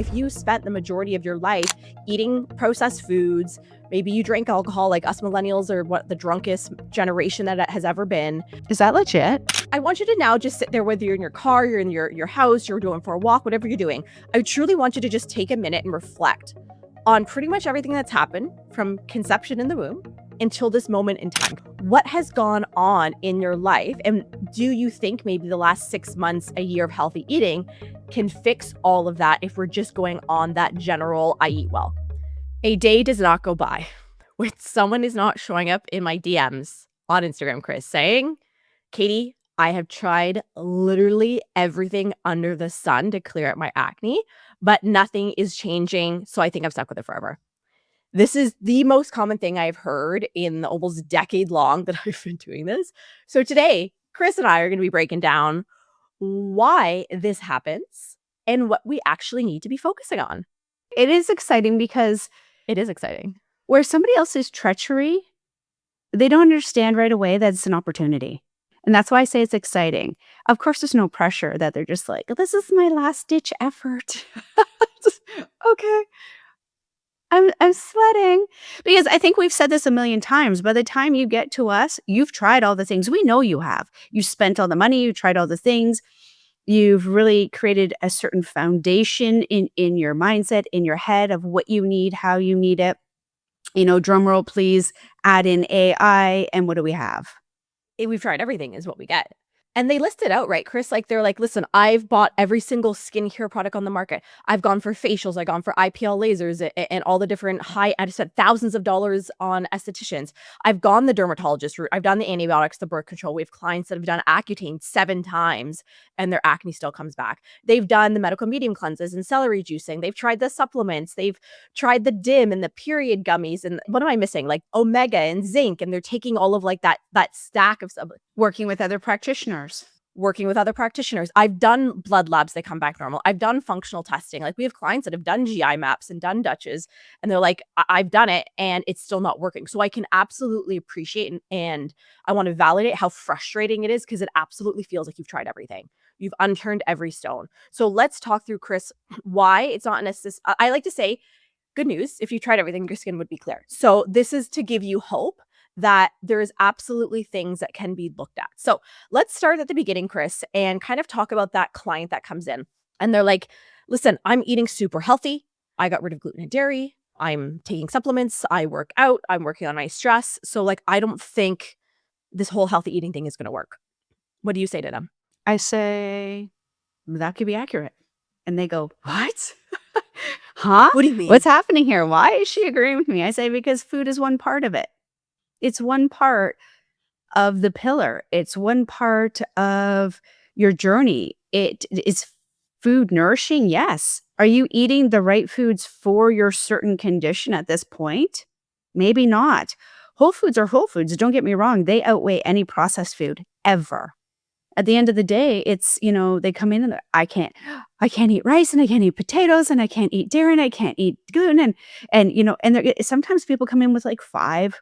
if you spent the majority of your life eating processed foods, maybe you drank alcohol like us millennials are what the drunkest generation that has ever been. Is that legit? I want you to now just sit there, whether you're in your car, you're in your house, you're going for a walk, whatever you're doing. I truly want you to just take a minute and reflect on pretty much everything that's happened from conception in the womb until this moment in time. What has gone on in your life? And do you think maybe the last 6 months, a year of healthy eating can fix all of that if we're just going on that general I eat well? A day does not go by where someone is not showing up in my DMs on Instagram, Cris, saying, Katie, I have tried literally everything under the sun to clear up my acne, but nothing is changing. So I think I'm stuck with it forever. This is the most common thing I've heard in the almost decade long that I've been doing this. So today, Cris and I are going to be breaking down why this happens and what we actually need to be focusing on. It is exciting because It is exciting. where somebody else's treachery, they don't understand right away that it's an opportunity. And that's why I say it's exciting. Of course, there's no pressure that they're just like, this is my last ditch effort. Okay. I'm sweating because I think we've said this a million times. By the time you get to us, you've tried all the things. We know you have. You spent all the money. You tried all the things. You've really created a certain foundation in your mindset, in your head of what you need, how you need it. You know, drum roll, please add in AI. And what do we have? We've tried everything is what we get. And they list it out, right, Cris? Like, they're like, listen, I've bought every single skincare product on the market. I've gone for facials. I've gone for IPL lasers and all the different I spent thousands of dollars on estheticians. I've gone the dermatologist route. I've done the antibiotics, the birth control. We have clients that have done Accutane 7 times and their acne still comes back. They've done the medical medium cleanses and celery juicing. They've tried the supplements. They've tried the DIM and the period gummies. And what am I missing? Like omega and zinc. And they're taking all of like that stack of supplements. Working with other practitioners. I've done blood labs that come back normal. I've done functional testing. Like we have clients that have done GI maps and done Dutches, and they're like, I've done it and it's still not working. So I can absolutely appreciate and I want to validate how frustrating it is because it absolutely feels like you've tried everything. You've unturned every stone. So let's talk through, Cris, why it's not I like to say, good news, if you tried everything, your skin would be clear. So this is to give you hope that there is absolutely things that can be looked at. So let's start at the beginning, Cris, and kind of talk about that client that comes in and they're like, listen, I'm eating super healthy. I got rid of gluten and dairy. I'm taking supplements. I work out. I'm working on my stress. So like, I don't think this whole healthy eating thing is going to work. What do you say to them? I say, that could be accurate. And they go, what? Huh? What do you mean? What's happening here? Why is she agreeing with me? I say, because food is one part of it. It's one part of the pillar. It's one part of your journey. Is food nourishing? Yes. Are you eating the right foods for your certain condition at this point? Maybe not. Whole foods are whole foods. Don't get me wrong. They outweigh any processed food ever. At the end of the day, it's, they come in and I can't eat rice and I can't eat potatoes and I can't eat dairy and I can't eat gluten. And sometimes people come in with like five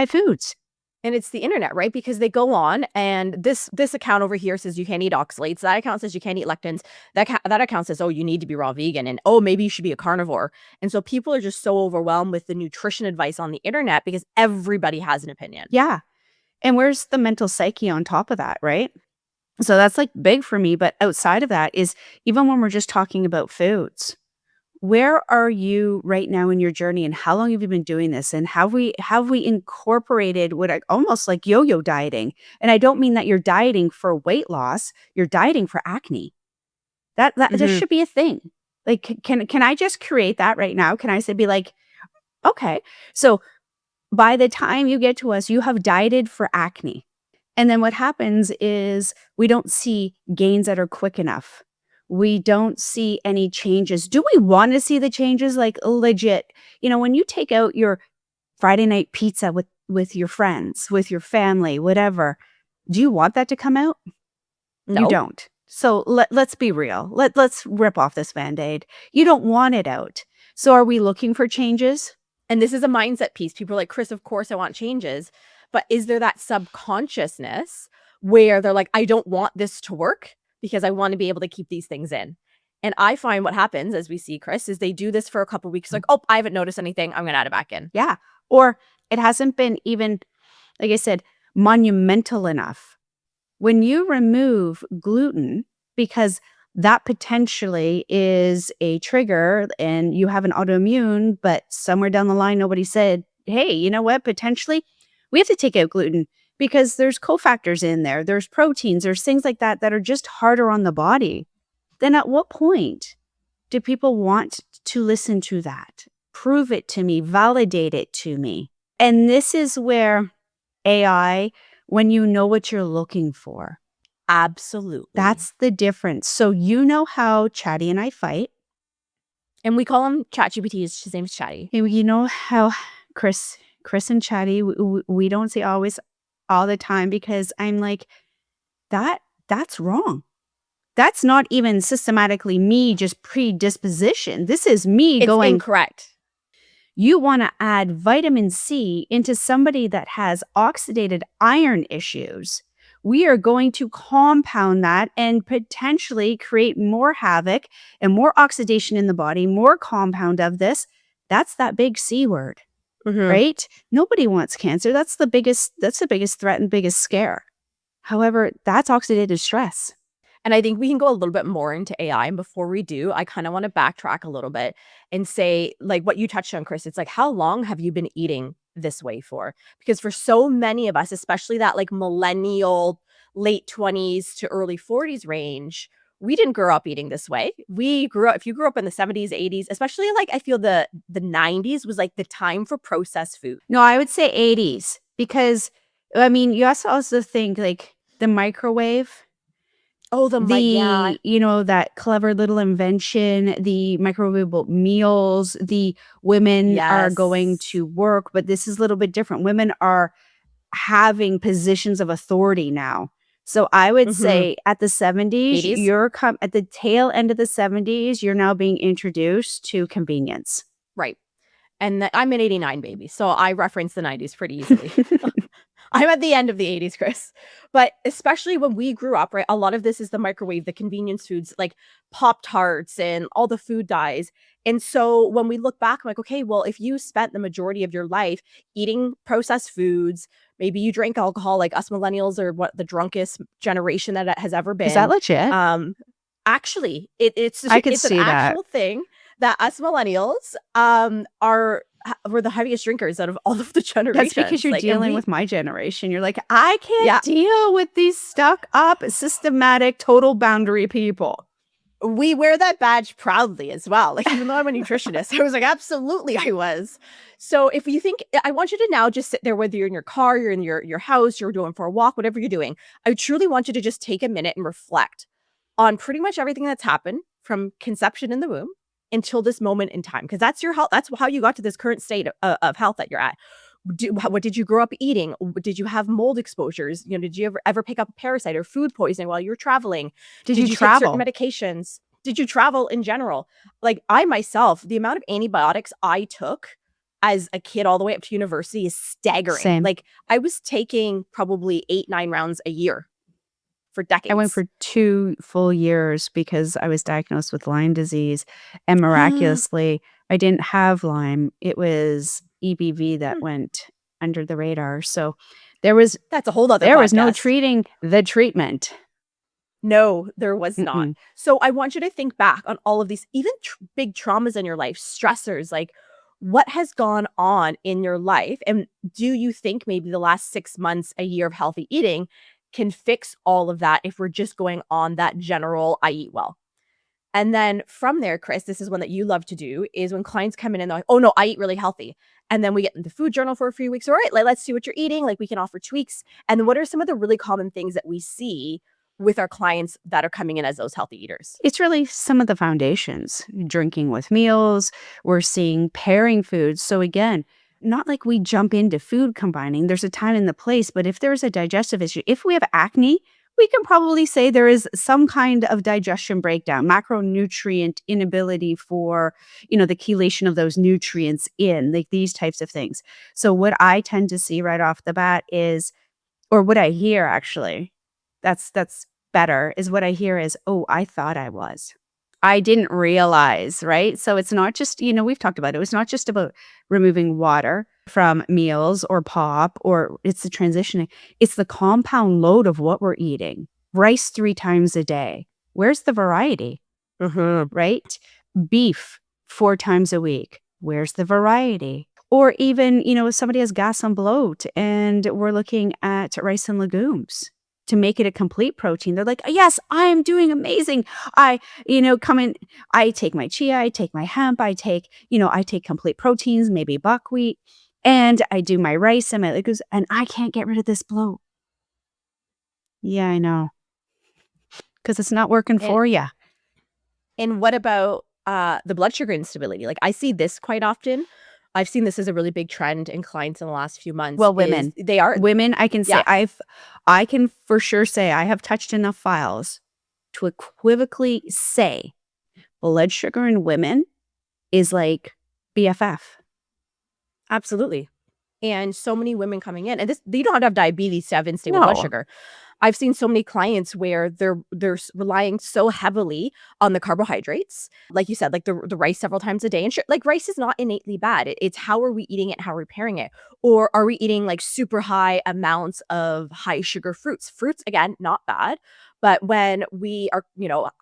foods. And it's the internet, right? Because they go on and this account over here says you can't eat oxalates. That account says you can't eat lectins. That account says, oh, you need to be raw vegan. And oh, maybe you should be a carnivore. And so people are just so overwhelmed with the nutrition advice on the internet because everybody has an opinion. Yeah. And where's the mental psyche on top of that, right? So that's like big for me. But outside of that is even when we're just talking about foods, where are you right now in your journey and how long have you been doing this? And have we incorporated what I almost like yo-yo dieting? And I don't mean that you're dieting for weight loss, you're dieting for acne. That this should be a thing. Like, can I just create that right now? Can I be like, okay, so by the time you get to us, you have dieted for acne. And then what happens is we don't see gains that are quick enough. We don't see any changes. Do we want to see the changes? Like legit, when you take out your Friday night pizza with your friends, with your family, whatever, do you want that to come out? No. You don't. So let's be real. Let's rip off this Band-Aid. You don't want it out. So are we looking for changes? And this is a mindset piece. People are like, Cris, of course I want changes. But is there that subconsciousness where they're like, I don't want this to work because I want to be able to keep these things in? And I find what happens, as we see, Cris, is they do this for a couple weeks, like, oh, I haven't noticed anything, I'm gonna add it back in. Yeah. Or it hasn't been even, like I said, monumental enough. When you remove gluten, because that potentially is a trigger and you have an autoimmune, but somewhere down the line, nobody said, hey, you know what? Potentially, we have to take out gluten because there's cofactors in there, there's proteins, there's things like that that are just harder on the body. Then at what point do people want to listen to that? Prove it to me, validate it to me. And this is where AI, when you know what you're looking for, Absolutely. that's the difference. So you know how Chatty and I fight. And we call him ChatGPT. His name's Chatty. And you know how Cris and Chatty, we don't say always all the time because I'm like, that's wrong. That's not even systematically me just predisposition. This is me It's going, incorrect. you want to add vitamin C into somebody that has oxidated iron issues. We are going to compound that and potentially create more havoc and more oxidation in the body, more compound of this. That's that big C word, right? Nobody wants cancer. That's the biggest threat and biggest scare. However, that's oxidative stress. And I think we can go a little bit more into AI. And before we do, I kind of want to backtrack a little bit and say, like what you touched on, Cris, it's like, how long have you been eating this way for? Because for so many of us, especially that like millennial, late 20s to early 40s range, we didn't grow up eating this way. We grew up, if you grew up in the 70s, 80s, especially like I feel the 90s was like the time for processed food. No, I would say 80s because, I mean, you also think like the microwave. Oh, yeah. You know, that clever little invention, the microwavable meals, the women are going Yes. to work, but this is a little bit different. Women are having positions of authority now. So I would say at the 70s, 80s. at the tail end of the 70s, you're now being introduced to convenience. Right. And I'm an 89 baby, so I reference the 90s pretty easily. I'm at the end of the 80s, Cris. But especially when we grew up, right? A lot of this is the microwave, the convenience foods, like Pop-Tarts and all the food dyes. And so when we look back, I'm like, okay, well, if you spent the majority of your life eating processed foods, maybe you drank alcohol like us millennials are what the drunkest generation that it has ever Is that been. legit? Actually, I could it's an see that. actual thing that us millennials we're the heaviest drinkers out of all of the generations. That's because you're like, dealing with my generation. You're like, I can't Yeah. deal with these stuck up, systematic, total boundary people. We wear that badge proudly as well. Like, even though I'm a nutritionist, I was like, absolutely, I was. So if you think, I want you to now just sit there, whether you're in your car, you're in your house, you're going for a walk, whatever you're doing. I truly want you to just take a minute and reflect on pretty much everything that's happened from conception in the womb until this moment in time, because that's your health. That's how you got to this current state of health that you're at. What did you grow up eating? Did you have mold exposures? You know, did you ever pick up a parasite or food poisoning while you were traveling? Did Did you you take certain travel? medications? Did you travel in general? Like I myself, the amount of antibiotics I took as a kid all the way up to university is staggering. Same. Like I was taking probably 8, 9 rounds a year for decades. I went for 2 full years because I was diagnosed with Lyme disease, and miraculously, I didn't have Lyme. It was EBV that went under the radar. So that's a whole other there was no podcast. treating the treatment. No, there was not. Mm-mm. So I want you to think back on all of these, even big traumas in your life, stressors, like what has gone on in your life? And do you think maybe the last 6 months, a year of healthy eating can fix all of that if we're just going on that general, I eat well? And then from there, Cris, this is one that you love to do, is when clients come in and they're like, oh no, I eat really healthy. And then we get into food journal for a few weeks. All right, let's see what you're eating. Like we can offer tweaks. And then what are some of the really common things that we see with our clients that are coming in as those healthy eaters? It's really some of the foundations. Drinking with meals, we're seeing pairing foods. So again, not like we jump into food combining. There's a time and the place, but if there's a digestive issue, if we have acne, we can probably say there is some kind of digestion breakdown, macronutrient inability for, the chelation of those nutrients in, like these types of things. So what I tend to see right off the bat is, or what I hear actually, that's better, is what I hear is, oh, I thought I was. I didn't realize, right? So it's not just, we've talked about it. It's not just about removing water from meals or pop, or it's the transitioning. It's the compound load of what we're eating. Rice 3 times a day. Where's the variety, Mhm. right? Beef 4 times a week. Where's the variety? Or even, if somebody has gas and bloat and we're looking at rice and legumes to make it a complete protein. They're like, yes, I am doing amazing. I, come in, I take my chia, I take my hemp, I take complete proteins, maybe buckwheat, and I do my rice and my legumes, and I can't get rid of this bloat. Yeah, I know. Because it's not working And for you. and what about, the blood sugar instability? Like, I see this quite often. I've seen this as a really big trend in clients in the last few months Well, is women. they are Women, I can say yeah. I can for sure say I have touched enough files to equivocally say blood sugar in women is like BFF. Absolutely. And so many women coming in, and this you don't have to have diabetes to have unstable blood No. sugar. I've seen so many clients where relying so heavily on the carbohydrates, like you said, like the rice several times a day. And sure, like rice is not innately bad. It's how are we eating it, how are we pairing it, or are we eating like super high amounts of high sugar fruits? Fruits again, not bad. But when we are,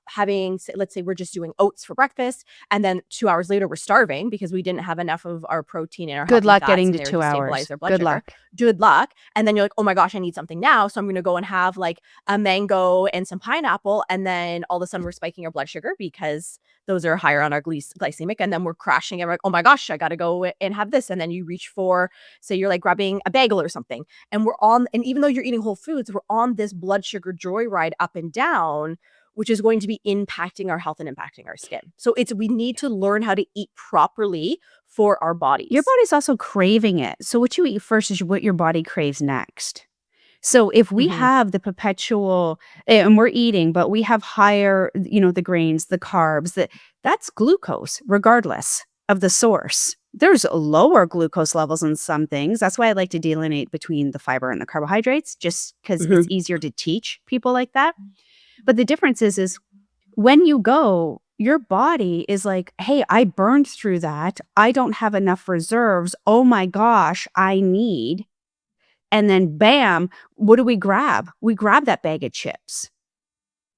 having, let's say we're just doing oats for breakfast, and then 2 hours later we're starving because we didn't have enough of our protein and our Good healthy luck fats getting in to there 2 to stabilize hours. our blood Good sugar. luck. Good luck. And then you're like, oh my gosh, I need something now. So I'm going to go and have like a mango and some pineapple. And then all of a sudden we're spiking our blood sugar because those are higher on our glycemic. And then we're crashing and we're like, oh my gosh, I got to go and have this. And then you reach for, say you're like grabbing a bagel or something. And and even though you're eating whole foods, we're on this blood sugar joyride up and down, which is going to be impacting our health and impacting our skin. So we need to learn how to eat properly for our Your bodies. body's also craving it. So what you eat first is what your body craves next. So if we Mhm. have the perpetual and we're eating, but we have higher, the grains, the carbs, that's glucose, regardless of the source. There's lower glucose levels in some things. That's why I like to delineate between the fiber and the carbohydrates, just because it's Mhm. easier to teach people like that. But the difference is when you go, your body is like, hey, I burned through that. I don't have enough reserves. Oh my gosh, I need. And then bam, what do we grab? We grab that bag of chips.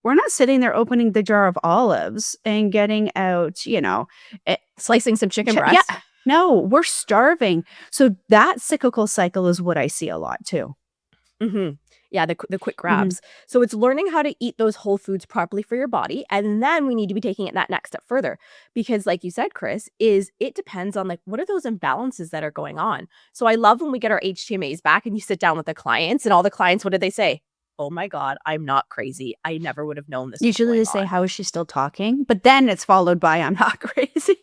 We're not sitting there opening the jar of olives and getting out, eh, Slicing some chicken yeah. breast. No, we're starving. So that cyclical cycle is what I see a lot too. Mhm. Yeah, the quick Mhm. grabs. So it's learning how to eat those whole foods properly for your body, and then we need to be taking it that next step further. Because like you said, Chris, it depends on like what are those imbalances that are going on. So I love when we get our HTMAs back and you sit down with the clients and all the clients, what did they say? Oh my God, I'm not crazy. I never would have known this was Usually they going say, on. how is she still talking? But then it's followed by, I'm not crazy.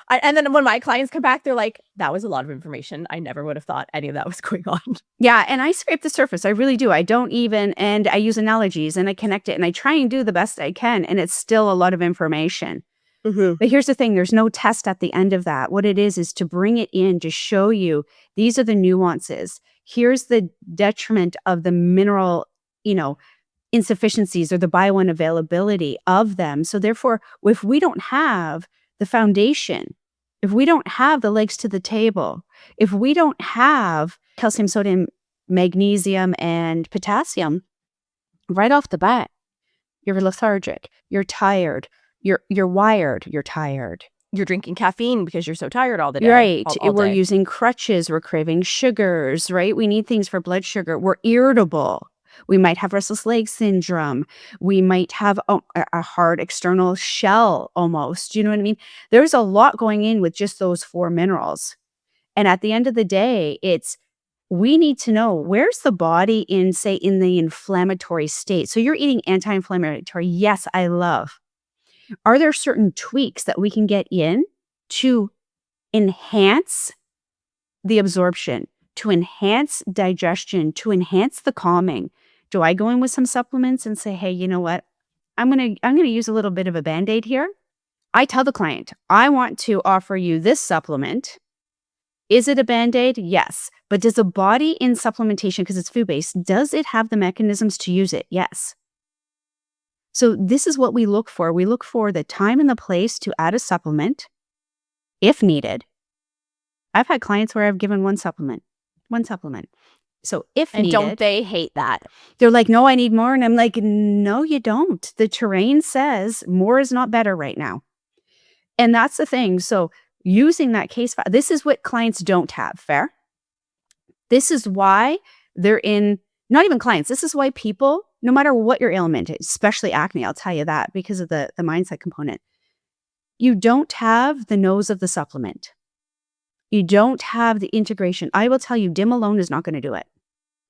And then when my clients come back, they're like, that was a lot of information. I never would have thought any of that was going on. Yeah, and I scrape the surface. I really do. I don't even, and I use analogies and I connect it and I try and do the best I can. And it's still a lot of information. Mhm. But here's the thing, there's no test at the end of that. What it is to bring it in to show you these are the nuances. Here's the detriment of the mineral, insufficiencies or the biounavailability of them. So therefore, if we don't have the foundation, if we don't have the legs to the table, if we don't have calcium, sodium, magnesium, and potassium right off the bat, you're lethargic, you're tired, you're wired, you're tired. You're drinking caffeine because you're so tired all the day, Right. all We're day. using crutches. We're craving sugars, right? We need things for blood sugar. We're irritable. We might have restless leg syndrome. We might have a hard external shell almost. You know what I mean? There's a lot going in with just those 4 minerals. And at the end of the day, we need to know where's the body in, say, in the inflammatory state. So you're eating anti-inflammatory. Yes, I love. Are there certain tweaks that we can get in to enhance the absorption, to enhance digestion, to enhance the calming? Do I go in with some supplements and say, hey, you know what? I'm gonna use a little bit of a band-aid here. I tell the client, I want to offer you this supplement. Is it a band-aid? Yes. But does the body in supplementation, because it's food-based, does it have the mechanisms to use it? Yes. So this is what we look for. We look for the time and the place to add a supplement if needed. I've had clients where I've given one supplement. So if And needed. don't they hate that? They're like, no, I need more. And I'm like, no, you don't. The terrain says more is not better right now. And that's the thing. So using that case file, this is what clients don't have. Fair? This is why they're in, not even clients, this is why people, no matter what your ailment is, especially acne, I'll tell you that because of the mindset component, you don't have the nose of the supplement. You don't have the integration. I will tell you, DIM alone is not going to do it.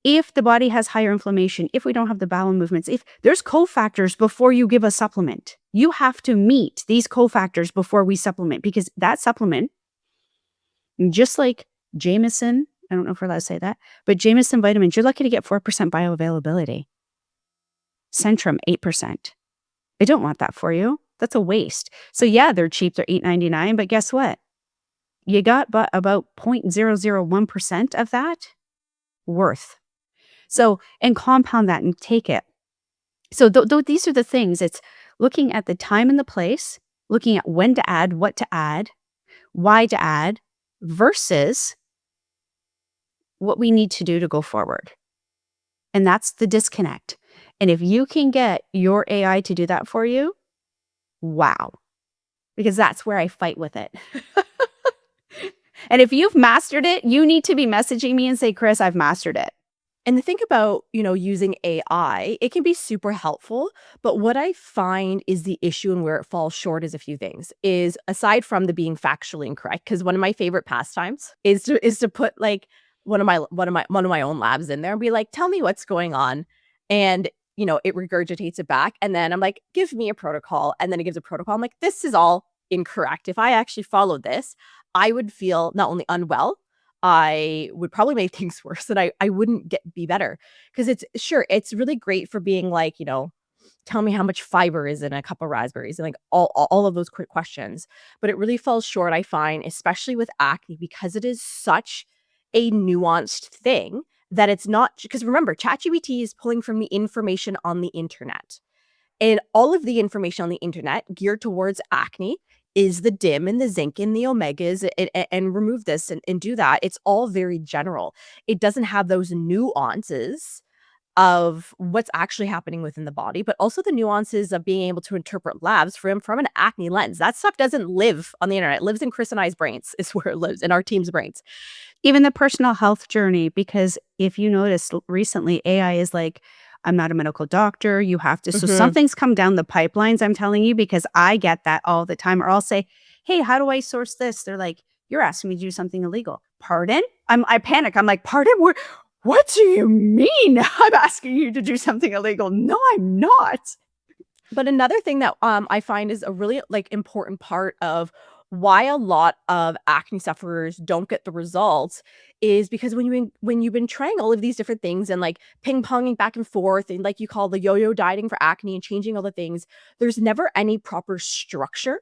If the body has higher inflammation, if we don't have the bowel movements, if there's cofactors before you give a supplement, you have to meet these cofactors before we supplement, because that supplement, just like Jameson, I don't know if we're allowed to say that, but Jameson vitamins, you're lucky to get 4% bioavailability. Centrum, 8%. I don't want that for you. That's a waste. So yeah, they're cheap. They're $8.99, but guess what? You got but about 0.001% of that worth. So, and compound that and take it. So these are the things. It's looking at the time and the place, looking at when to add, what to add, why to add, versus what we need to do to go forward. And that's the disconnect. And if you can get your AI to do that for you, wow. Because that's where I fight with it. And if you've mastered it, you need to be messaging me and say, Cris, I've mastered it. And the thing about, using AI, it can be super helpful. But what I find is the issue and where it falls short is a few things. Is aside from the being factually incorrect, because one of my favorite pastimes is to put like one of my own labs in there and be like, tell me what's going on. And it regurgitates it back. And then I'm like, give me a protocol. And then it gives a protocol. I'm like, this is all incorrect. If I actually followed this, I would feel not only unwell, I would probably make things worse, and I wouldn't be better. Because it's really great for being like, tell me how much fiber is in a cup of raspberries and like all of those quick questions. But it really falls short, I find, especially with acne, because it is such a nuanced thing that it's not, because remember, ChatGPT is pulling from the information on the internet. And all of the information on the internet geared towards acne is the DIM and the zinc and the omegas and remove this and do that. It's all very general. It doesn't have those nuances of what's actually happening within the body, but also the nuances of being able to interpret labs from an acne lens. That stuff doesn't live on the internet. It lives in Cris and I's brains, is where it lives, in our team's brains. Even the personal health journey, because if you notice recently, AI is like, I'm not a medical doctor. You have to. So something's come down the pipelines, I'm telling you, because I get that all the time. Or I'll say, hey, how do I source this? They're like, you're asking me to do something illegal. Pardon? I panic. I'm like, pardon? What do you mean I'm asking you to do something illegal? No, I'm not. But another thing that I find is a really important part of why a lot of acne sufferers don't get the results is because when you've been trying all of these different things and like ping-ponging back and forth and like you call the yo-yo dieting for acne and changing all the things, there's never any proper structure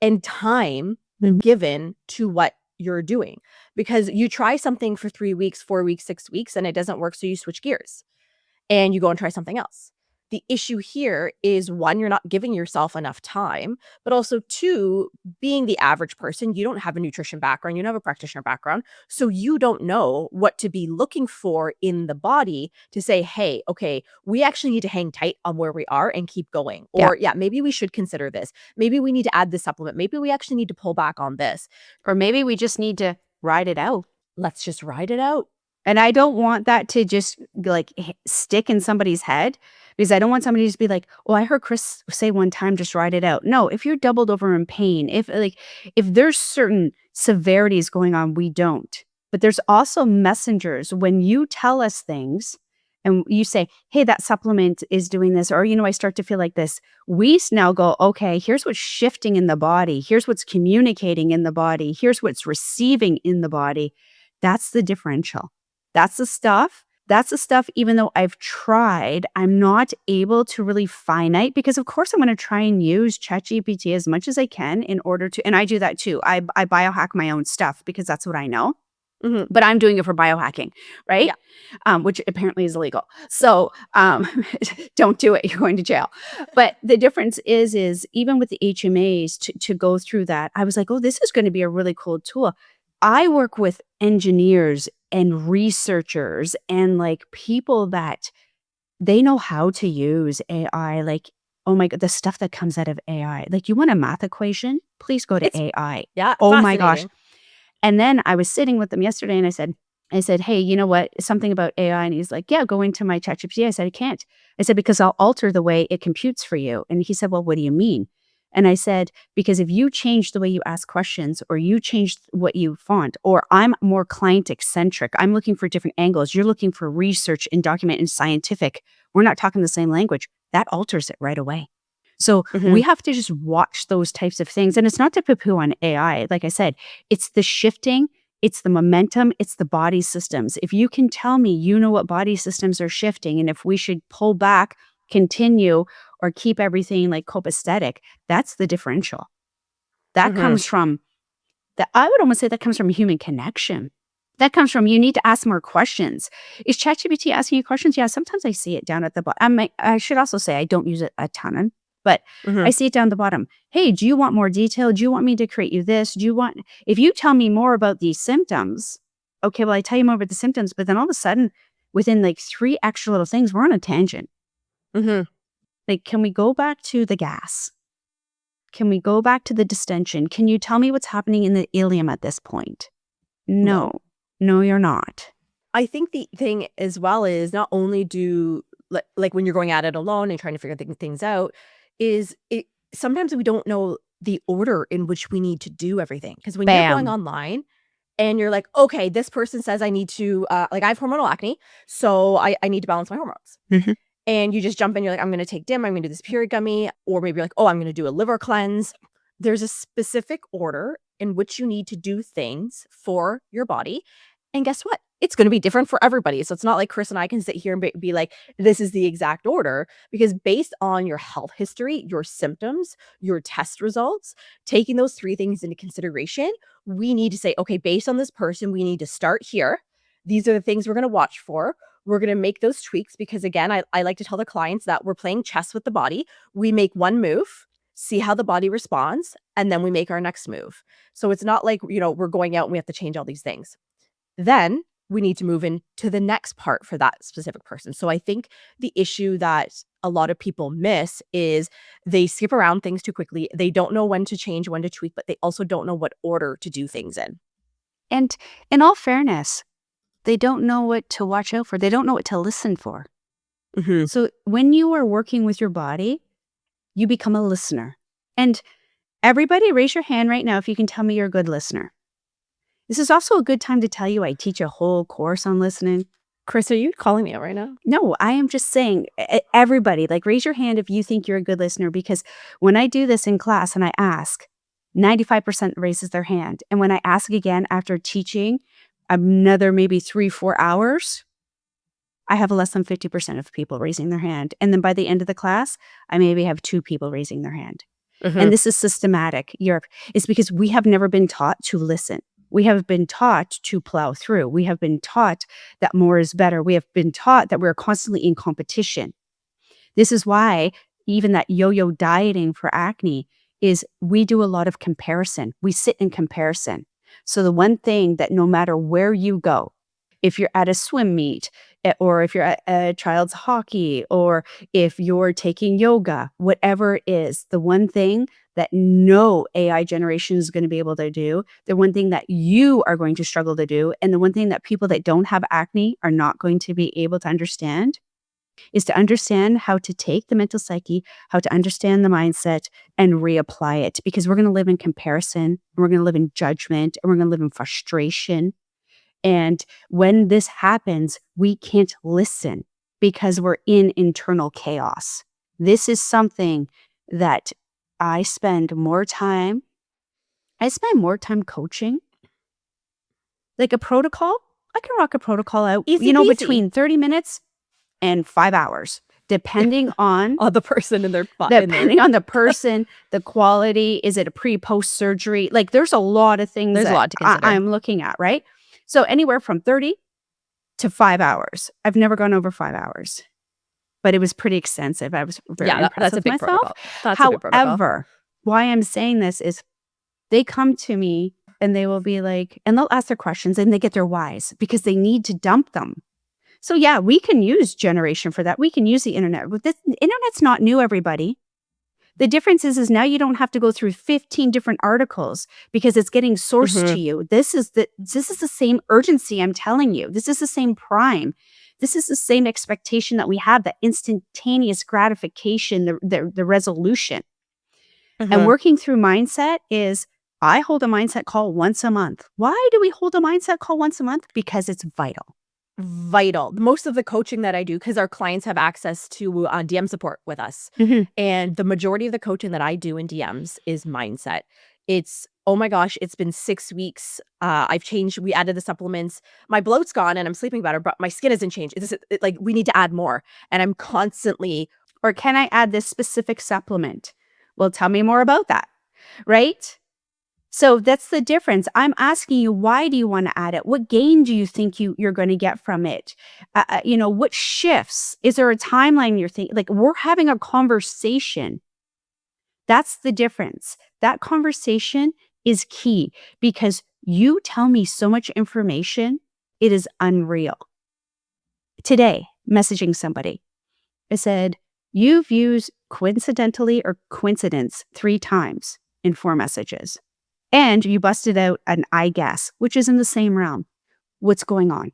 and time given to what you're doing. Because you try something for 3 weeks, 4 weeks, 6 weeks, and it doesn't work, so you switch gears and you go and try something else. The issue here is, one, you're not giving yourself enough time, but also two, being the average person, you don't have a nutrition background, you don't have a practitioner background, so you don't know what to be looking for in the body to say, hey, okay, we actually need to hang tight on where we are and keep going. Or yeah, maybe we should consider this. Maybe we need to add this supplement. Maybe we actually need to pull back on this. Or maybe we just need to ride it out. Let's just ride it out. And I don't want that to just like stick in somebody's head, because I don't want somebody to just be like, oh, I heard Cris say one time, just ride it out. No, if you're doubled over in pain, if there's certain severities going on, we don't. But there's also messengers. When you tell us things and you say, hey, that supplement is doing this, or, I start to feel like this, we now go, okay, here's what's shifting in the body. Here's what's communicating in the body. Here's what's receiving in the body. That's the differential. That's the stuff, even though I've tried, I'm not able to really finite, because of course I'm going to try and use ChatGPT as much as I can in order to, and I do that too. I biohack my own stuff because that's what I know. Mhm. but I'm doing it for biohacking, right? Yeah. Which apparently is illegal. So don't do it. You're going to jail. But the difference is even with the HMAs to go through that, I was like, oh, this is going to be a really cool tool. I work with engineers and researchers and like people that they know how to use AI. Like, oh my God, the stuff that comes out of AI. Like, you want a math equation? Please go to It's AI. yeah, Oh my gosh. fascinating. And then I was sitting with him yesterday and I said, hey, you know what? Something about AI. And he's like, yeah, go into my ChatGPT. I said, I can't. I said, because I'll alter the way it computes for you. And he said, well, what do you mean? And I said, because if you change the way you ask questions or you change what you font, or I'm more client eccentric, I'm looking for different angles. You're looking for research and document and scientific. We're not talking the same language. That alters it right away. So we Mhm. have to just watch those types of things. And it's not to poo-poo on AI. Like I said, it's the shifting, it's the momentum, it's the body systems. If you can tell me, you know what body systems are shifting, and if we should pull back, continue, or keep everything like copacetic, that's the differential. That Mhm. comes from I would almost say that comes from human connection. That comes from you need to ask more questions. Is ChatGPT asking you questions? Yeah, sometimes I see it down at the bottom. I should also say I don't use it a ton, but I Mhm. see it down the bottom. Hey, do you want more detail? Do you want me to create you this? If you tell me more about these symptoms, okay, well, I tell you more about the symptoms, but then all of a sudden, within like 3 extra little things, we're on a tangent. Mhm. Like, can we go back to the gas? Can we go back to the distension? Can you tell me what's happening in the ileum at this point? No. No. No, you're not. I think the thing as well is not only do like when you're going at it alone and trying to figure things out, is it sometimes we don't know the order in which we need to do everything. Because when you're going Bam. online and you're like, okay, this person says I need to like I have hormonal acne, so I need to balance my hormones. Mhm. And you just jump in, you're like, I'm gonna take DIM, I'm gonna do this period gummy, or maybe you're like, oh, I'm gonna do a liver cleanse. There's a specific order in which you need to do things for your body. And guess what? It's gonna be different for everybody. So it's not like Chris and I can sit here and be like, this is the exact order, because based on your health history, your symptoms, your test results, taking those three things into consideration, we need to say, okay, based on this person, we need to start here. These are the things we're gonna watch for. We're gonna make those tweaks because again, I like to tell the clients that we're playing chess with the body. We make one move, see how the body responds, and then we make our next move. So it's not like, we're going out and we have to change all these things. Then we need to move into the next part for that specific person. So I think the issue that a lot of people miss is they skip around things too quickly. They don't know when to change, when to tweak, but they also don't know what order to do things in. And in all fairness, they don't know what to watch out for. They don't know what to listen for. Mhm. So when you are working with your body, you become a listener. And everybody raise your hand right now if you can tell me you're a good listener. This is also a good time to tell you I teach a whole course on listening. Chris, are you calling me out right now? No, I am just saying, everybody, like raise your hand if you think you're a good listener, because when I do this in class and I ask, 95% raises their hand. And when I ask again after teaching another maybe 3-4 hours, I have less than 50% of people raising their hand. And then by the end of the class, I maybe have 2 people raising their hand. And Mhm. this is systematic. It's because we have never been taught to listen. We have been taught to plow through. We have been taught that more is better. We have been taught that we're constantly in competition. This is why even that yo-yo dieting for acne is we do a lot of comparison. We sit in comparison. So the one thing that no matter where you go, if you're at a swim meet, or if you're at a child's hockey, or if you're taking yoga, whatever it is, the one thing that no AI generation is going to be able to do, the one thing that you are going to struggle to do, and the one thing that people that don't have acne are not going to be able to understand is to understand how to take the mental psyche, how to understand the mindset and reapply it, because we're going to live in comparison, and we're going to live in judgment, and we're going to live in frustration. And when this happens, we can't listen because we're in internal chaos. This is something that I spend more time. I spend more time coaching. Like a protocol, I can rock a protocol out, Easy peasy. between 30 minutes and 5 hours, depending on On the person in their depending on the person, the quality, is it a pre-post surgery? Like there's a lot of things there's a that lot to consider. I'm looking at, right? So anywhere from 30 to 5 hours. I've never gone over 5 hours, but it was pretty extensive. I was very impressed that's a with big myself. protocol. That's a big protocol. However, why I'm saying this is they come to me and they will be like, and they'll ask their questions and they get their whys because they need to dump them. So yeah, we can use generation for that. We can use the internet. But the internet's not new, everybody. The difference is now you don't have to go through 15 different articles because it's getting sourced to you. This is the same urgency I'm telling you. This is the same prime. This is the same expectation that we have, that instantaneous gratification, the resolution. And working through mindset is, I hold a mindset call once a month. Why do we hold a mindset call once a month? Because it's vital. Vital. Most of the coaching that I do, because our clients have access to DM support with us. And the majority of the coaching that I do in DMs is mindset. It's, oh my gosh, it's been 6 weeks. I've changed. We added the supplements. My bloat's gone and I'm sleeping better, but my skin hasn't changed. Like, we need to add more. And I'm constantly, or can I add this specific supplement? Well, tell me more about that, right? So that's the difference. I'm asking you, why do you want to add it? What gain do you think you're going to get from it? What shifts? Is there a timeline you're thinking? Like, we're having a conversation. That's the difference. That conversation is key because you tell me so much information. It is unreal. Today, messaging somebody, I said, you've used coincidentally or coincidence 3 times in 4 messages. And you busted out an I guess, which is in the same realm. What's going on?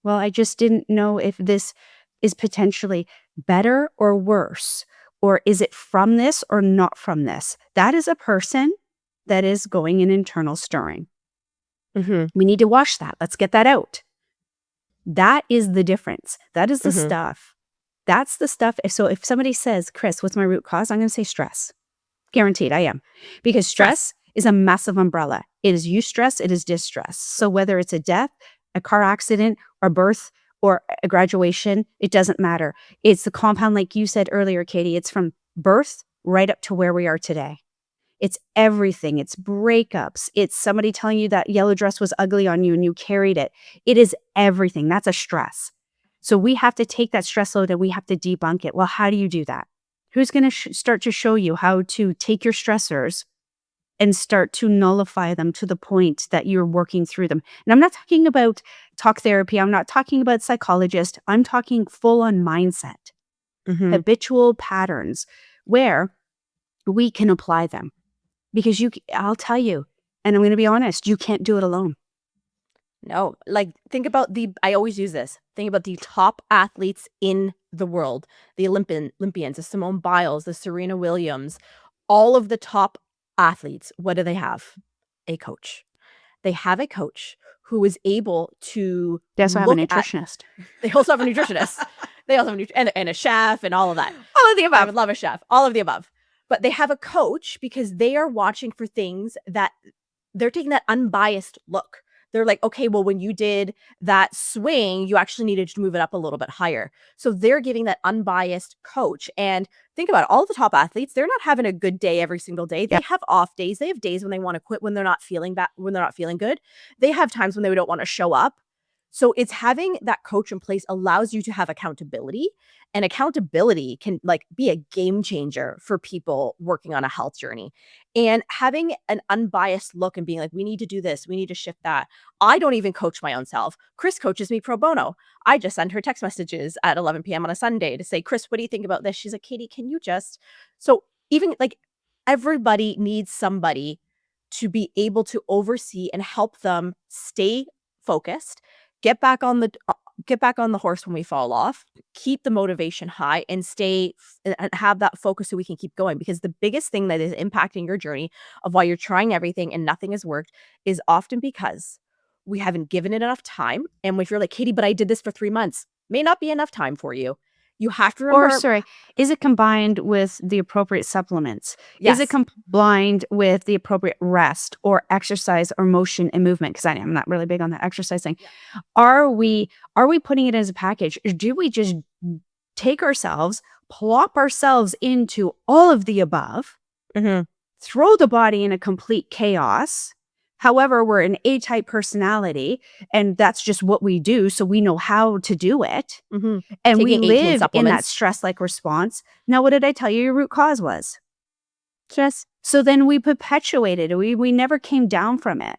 Well, I just didn't know if this is potentially better or worse, or is it from this or not from this? That is a person that is going in internal stirring. We need to wash that. Let's get that out. That is the difference. That is the stuff. That's the stuff. So if somebody says, Cris, what's my root cause? I'm going to say stress. Guaranteed I am. Because stress is a massive umbrella. It is eustress, it is distress. So whether it's a death, a car accident, or birth, or a graduation, it doesn't matter. It's the compound, like you said earlier, Katie. It's from birth right up to where we are today. It's everything. It's breakups. It's somebody telling you that yellow dress was ugly on you and you carried it. It is everything. That's a stress. So we have to take that stress load and we have to debunk it. Well, how do you do that? Who's going to start to show you how to take your stressors and start to nullify them to the point that you're working through them? And I'm not talking about talk therapy. I'm not talking about psychologist. I'm talking full on mindset, habitual patterns where we can apply them. Because I'll tell you, and I'm going to be honest, you can't do it alone. No, like, think about I always use this. Think about the top athletes in the world, the Olympians, the Simone Biles, the Serena Williams, all of the top athletes. What do they have? A coach. They have a coach who is able to They also have a nutritionist. They also have a nutritionist. They also have and a chef and all of that. All of the above. I would love a chef. All of the above. But they have a coach because they are watching for things that they're taking that unbiased look. They're like, okay, well, when you did that swing, you actually needed to move it up a little bit higher. So they're giving that unbiased coach. And think about it, all the top athletes, they're not having a good day every single day. They have off days. They have days when they want to quit, when they're not feeling bad, when they're not feeling good. They have times when they don't want to show up. So it's having that coach in place allows you to have accountability, and accountability can be a game changer for people working on a health journey. And having an unbiased look and being like, we need to do this, we need to shift that. I don't even coach my own self. Cris coaches me pro bono. I just send her text messages at 11 p.m. on a Sunday to say, Cris, what do you think about this? She's like, Katie, can you just... So even everybody needs somebody to be able to oversee and help them stay focused, get back on the horse when we fall off, keep the motivation high, and have that focus so we can keep going. Because the biggest thing that is impacting your journey of why you're trying everything and nothing has worked is often because we haven't given it enough time. And if you're like, Katie, but I did this for 3 months, may not be enough time for you. You have to remember. Is it combined with the appropriate supplements? Yes. Is it combined with the appropriate rest or exercise or motion and movement? Because I'm not really big on that exercise thing. Yeah. Are we putting it as a package? Or do we just take ourselves, plop ourselves into all of the above, throw the body in a complete chaos, However, we're an A-type personality, and that's just what we do, so we know how to do it, Mhm. and we Taking 18 live in that supplements. stress-like response. Now, what did I tell you your root cause was? Stress. So then we perpetuated it. We never came down from it.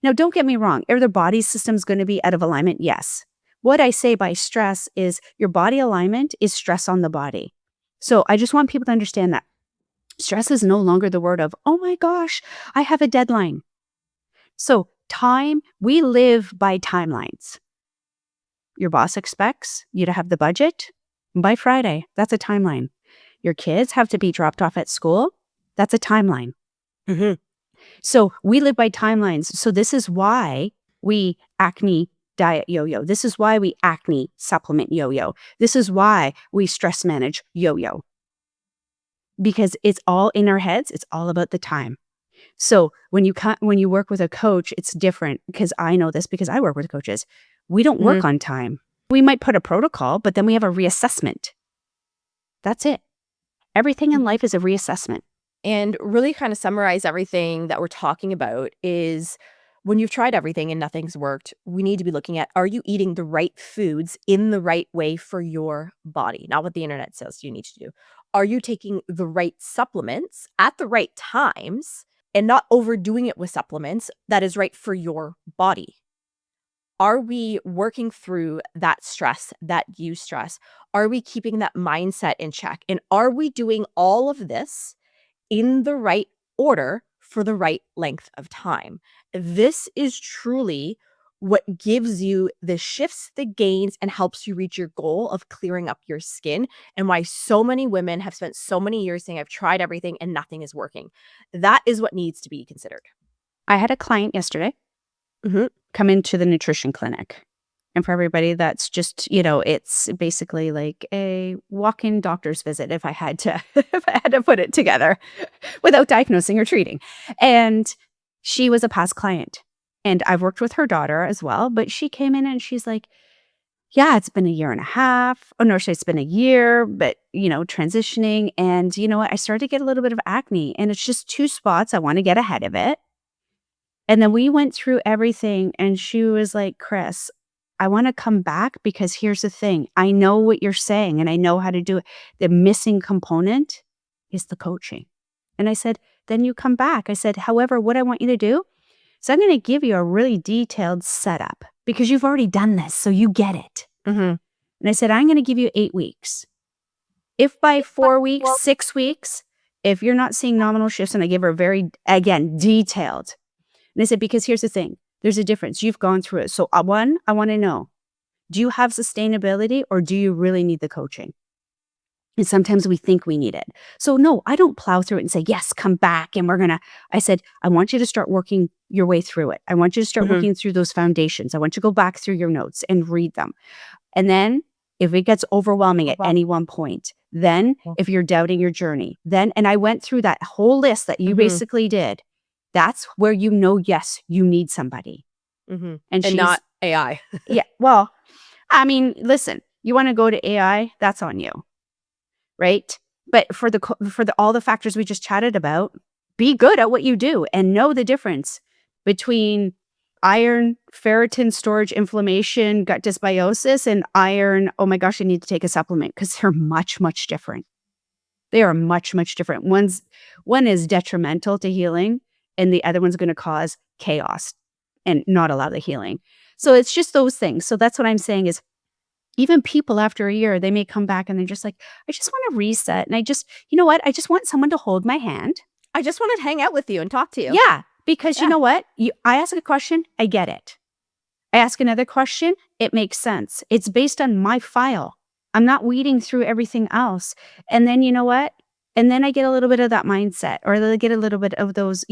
Now, don't get me wrong. Are the body systems going to be out of alignment? Yes. What I say by stress is your body alignment is stress on the body. So I just want people to understand that stress is no longer the word of, oh my gosh, I have a deadline. So time, we live by timelines. Your boss expects you to have the budget by Friday. That's a timeline. Your kids have to be dropped off at school. That's a timeline. Mhm. So we live by timelines. So this is why we acne diet yo-yo. This is why we acne supplement yo-yo. This is why we stress manage yo-yo. Because it's all in our heads. It's all about the time. So when you work with a coach, it's different because I know this because I work with coaches. We don't work on time. We might put a protocol, but then we have a reassessment. That's it. Everything in life is a reassessment. And really kind of summarize everything that we're talking about is when you've tried everything and nothing's worked, we need to be looking at, are you eating the right foods in the right way for your body? Not what the internet says you need to do. Are you taking the right supplements at the right times and not overdoing it with supplements that is right for your body? Are we working through that stress, that eustress? Are we keeping that mindset in check? And are we doing all of this in the right order for the right length of time? This is truly what gives you the shifts, the gains, and helps you reach your goal of clearing up your skin, and why so many women have spent so many years saying, I've tried everything and nothing is working. That is what needs to be considered. I had a client yesterday come into the nutrition clinic. And for everybody, that's just, it's basically like a walk-in doctor's visit if I had to if I had to put it together without diagnosing or treating. And she was a past client. And I've worked with her daughter as well, but she came in and she's like, yeah, it's been a year and a half. Oh no, actually, it's been a year, but transitioning. And you know what? I started to get a little bit of acne and it's just 2 spots. I want to get ahead of it. And then we went through everything and she was like, Cris, I want to come back because here's the thing. I know what you're saying and I know how to do it. The missing component is the coaching. And I said, then you come back. I said, however, what I want you to do is I'm going to give you a really detailed setup because you've already done this, so you get it. And I said, I'm going to give you 8 weeks. If by 4 weeks, 6 weeks, if you're not seeing nominal shifts, and I give her a very, again, detailed. And I said, because here's the thing. There's a difference. You've gone through it. So one, I want to know, do you have sustainability or do you really need the coaching? And sometimes we think we need it. So no, I don't plow through it and say, yes, come back. And I said, I want you to start working your way through it. I want you to start working through those foundations. I want you to go back through your notes and read them. And then if it gets overwhelming at any one point, then if you're doubting your journey, and I went through that whole list that you basically did. That's where yes, you need somebody. And not AI. Yeah. Well, I mean, listen, you want to go to AI, that's on you. Right? But for all the factors we just chatted about, be good at what you do and know the difference between iron, ferritin storage, inflammation, gut dysbiosis, and iron, oh my gosh, I need to take a supplement, because they're much, much different. They are much, much different. One is detrimental to healing, and the other one's going to cause chaos and not allow the healing. So it's just those things. So that's what I'm saying is, even people after a year, they may come back and they're just like, I just want to reset. And you know what? I just want someone to hold my hand. I just want to hang out with you and talk to you. Yeah. Because you know what? I ask a question, I get it. I ask another question, it makes sense. It's based on my file. I'm not weeding through everything else. And then you know what? And then I get a little bit of that mindset, or I get a little bit of those,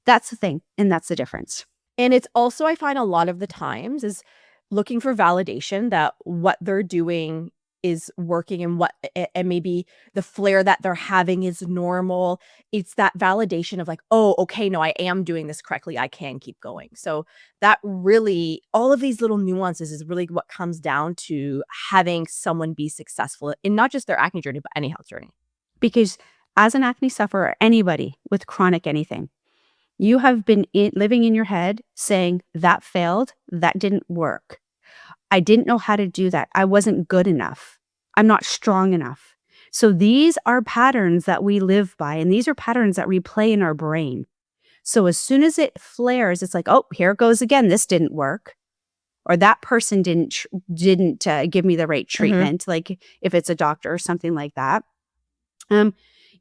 that's the thing. And that's the difference. And it's also, I find a lot of the times is looking for validation that what they're doing is working, and maybe the flare that they're having is normal. It's that validation of like, oh, okay, no, I am doing this correctly. I can keep going. So that really, all of these little nuances is really what comes down to having someone be successful in not just their acne journey, but any health journey. Because as an acne sufferer, anybody with chronic anything, You have been living in your head saying, that failed, that didn't work. I didn't know how to do that. I wasn't good enough. I'm not strong enough. So these are patterns that we live by, and these are patterns that replay in our brain. So as soon as it flares, it's like, oh, here it goes again. This didn't work. Or that person didn't give me the right treatment, like if it's a doctor or something like that.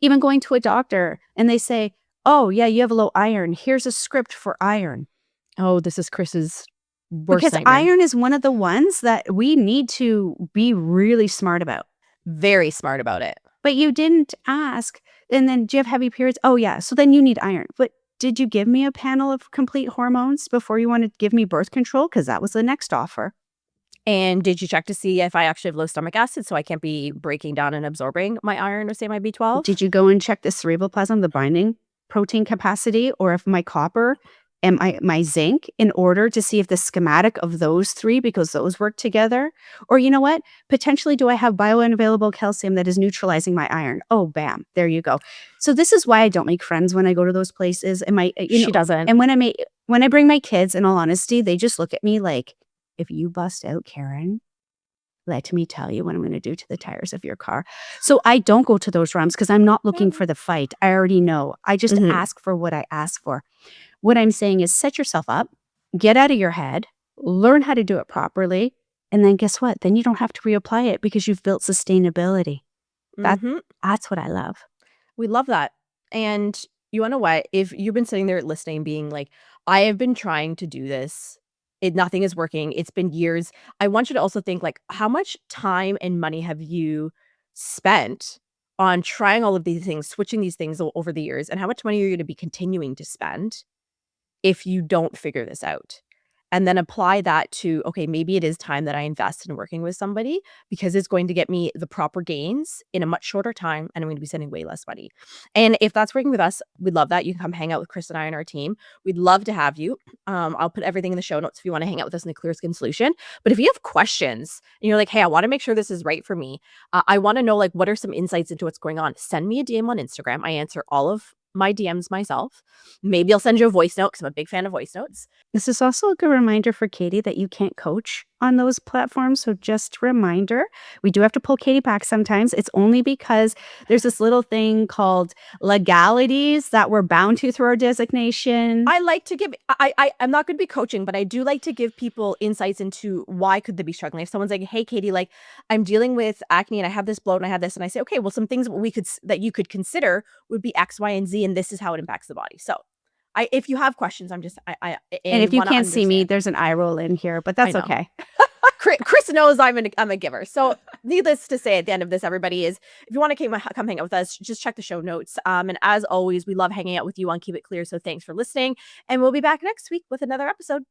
Even going to a doctor and they say, oh, yeah, you have low iron. Here's a script for iron. Oh, this is Chris's worst Because nightmare. iron is one of the ones that we need to be really smart about. Very smart about it. But you didn't ask. And then, do you have heavy periods? Oh, yeah. So then you need iron. But did you give me a panel of complete hormones before you wanted to give me birth control? Because that was the next offer. And did you check to see if I actually have low stomach acid so I can't be breaking down and absorbing my iron or say my B12? Did you go and check the cerebral plasm, the binding protein capacity, or if my copper and my zinc, in order to see if the schematic of those three, because those work together? Or you know what? Potentially, do I have bioavailable calcium that is neutralizing my iron? Oh, bam, there you go. So this is why I don't make friends when I go to those places. And She doesn't. and when I bring my kids, in all honesty, they just look at me like, if you bust out, Karen, let me tell you what I'm going to do to the tires of your car. So I don't go to those realms because I'm not looking for the fight. I already know. I just ask for what I ask for. What I'm saying is set yourself up, get out of your head, learn how to do it properly, and then guess what? Then you don't have to reapply it because you've built sustainability. That's what I love. We love that. And you wanna know what? If you've been sitting there listening being like, "I have been trying to do this. Nothing is working. It's been years." I want you to also think like, how much time and money have you spent on trying all of these things, switching these things over the years, and how much money are you gonna be continuing to spend if you don't figure this out? And then apply that to, okay, maybe it is time that I invest in working with somebody because it's going to get me the proper gains in a much shorter time and I'm going to be spending way less money. And if that's working with us, we'd love that. You can come hang out with Chris and I and our team. We'd love to have you. I'll put everything in the show notes if you want to hang out with us in the Clear Skin Solution. But if you have questions and you're like, hey, I want to make sure this is right for me. I want to know like what are some insights into what's going on. Send me a DM on Instagram. I answer all of my DMs myself. Maybe I'll send you a voice note because I'm a big fan of voice notes. This is also a good reminder for Katie that you can't coach on those platforms. So just reminder, we do have to pull Katie back sometimes. It's only because there's this little thing called legalities that we're bound to through our designation. I like to give I'm not going to be coaching, but I do like to give people insights into why could they be struggling. If someone's like, "Hey, Katie, like I'm dealing with acne and I have this bloat and I have this," and I say, "Okay, well, some things that you could consider would be X, Y, and Z, and this is how it impacts the body." So, if you have questions, I'm just and if you wanna can't see me, understand. there's an eye roll in here, but that's know. okay. Chris knows I'm a giver. So needless to say, at the end of this, everybody is, if you want to come hang out with us, just check the show notes. And as always, we love hanging out with you on Keep It Clear. So thanks for listening. And we'll be back next week with another episode.